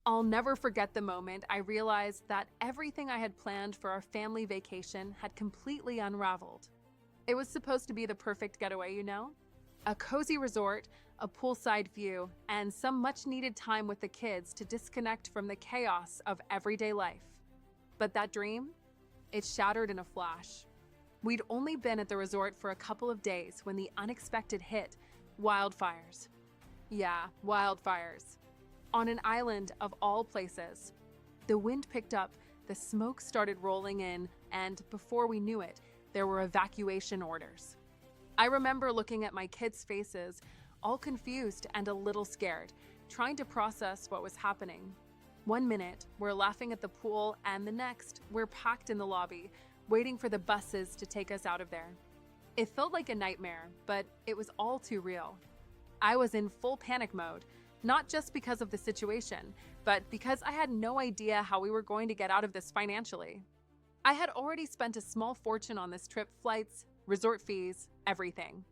I'll never forget the moment I realized that everything I had planned for our family vacation had completely unraveled. It was supposed to be the perfect getaway, you know? A cozy resort, a poolside view, and some much-needed time with the kids to disconnect from the chaos of everyday life. But that dream? It shattered in a flash. We'd only been at the resort for a couple of days when the unexpected hit: wildfires. Yeah, wildfires. On an island of all places. The wind picked up, the smoke started rolling in, and before we knew it, there were evacuation orders. I remember looking at my kids' faces, all confused and a little scared, trying to process what was happening. One minute, we're laughing at the pool, and the next, we're packed in the lobby, waiting for the buses to take us out of there. It felt like a nightmare, but it was all too real. I was in full panic mode, not just because of the situation, but because I had no idea how we were going to get out of this financially. I had already spent a small fortune on this trip: flights, resort fees, everything.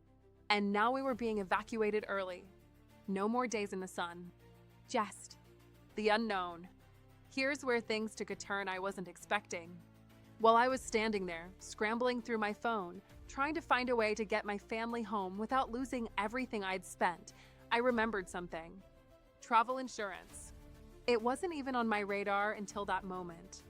And now we were being evacuated early. No more days in the sun. Just the unknown. Here's where things took a turn I wasn't expecting. While I was standing there, scrambling through my phone, trying to find a way to get my family home without losing everything I'd spent, I remembered something. Travel insurance. It wasn't even on my radar until that moment.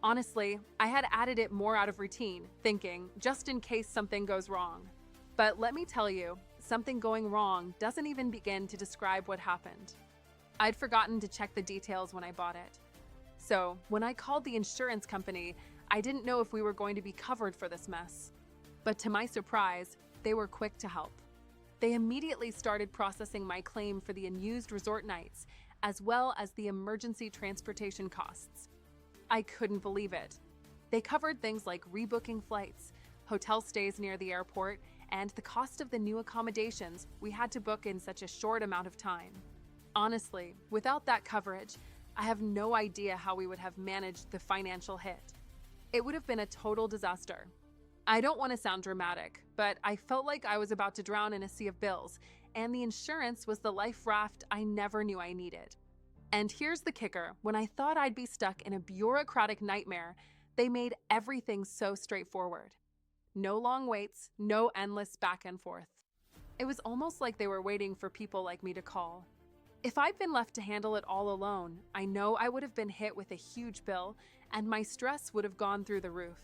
Honestly, I had added it more out of routine, thinking, just in case something goes wrong. But let me tell you, something going wrong doesn't even begin to describe what happened. I'd forgotten to check the details when I bought it. So, when I called the insurance company, I didn't know if we were going to be covered for this mess. But to my surprise, they were quick to help. They immediately started processing my claim for the unused resort nights, as well as the emergency transportation costs. I couldn't believe it. They covered things like rebooking flights, hotel stays near the airport, and the cost of the new accommodations we had to book in such a short amount of time. Honestly, without that coverage, I have no idea how we would have managed the financial hit. It would have been a total disaster. I don't want to sound dramatic, but I felt like I was about to drown in a sea of bills, and the insurance was the life raft I never knew I needed. And here's the kicker: when I thought I'd be stuck in a bureaucratic nightmare, they made everything so straightforward. No long waits, no endless back and forth. It was almost like they were waiting for people like me to call. If I'd been left to handle it all alone, I know I would have been hit with a huge bill, and my stress would have gone through the roof.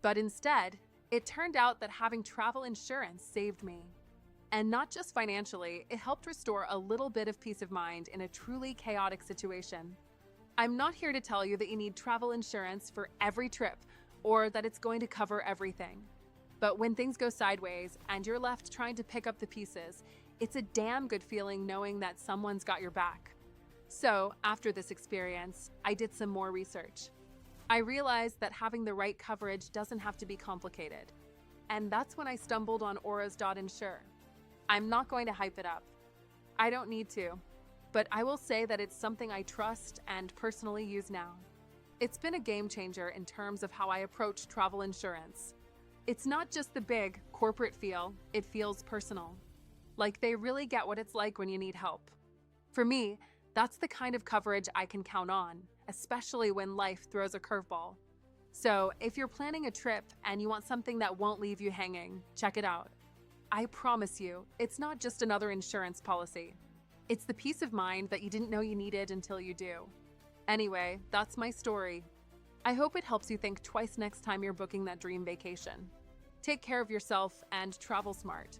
But instead, it turned out that having travel insurance saved me. And not just financially, it helped restore a little bit of peace of mind in a truly chaotic situation. I'm not here to tell you that you need travel insurance for every trip or that it's going to cover everything. But when things go sideways and you're left trying to pick up the pieces, it's a damn good feeling knowing that someone's got your back. So, after this experience, I did some more research. I realized that having the right coverage doesn't have to be complicated. And that's when I stumbled on Auras.insure. I'm not going to hype it up. I don't need to. But I will say that it's something I trust and personally use now. It's been a game changer in terms of how I approach travel insurance. It's not just the big, corporate feel, it feels personal. Like they really get what it's like when you need help. For me, that's the kind of coverage I can count on, especially when life throws a curveball. So, if you're planning a trip and you want something that won't leave you hanging, check it out. I promise you, it's not just another insurance policy. It's the peace of mind that you didn't know you needed until you do. Anyway, that's my story. I hope it helps you think twice next time you're booking that dream vacation. Take care of yourself and travel smart.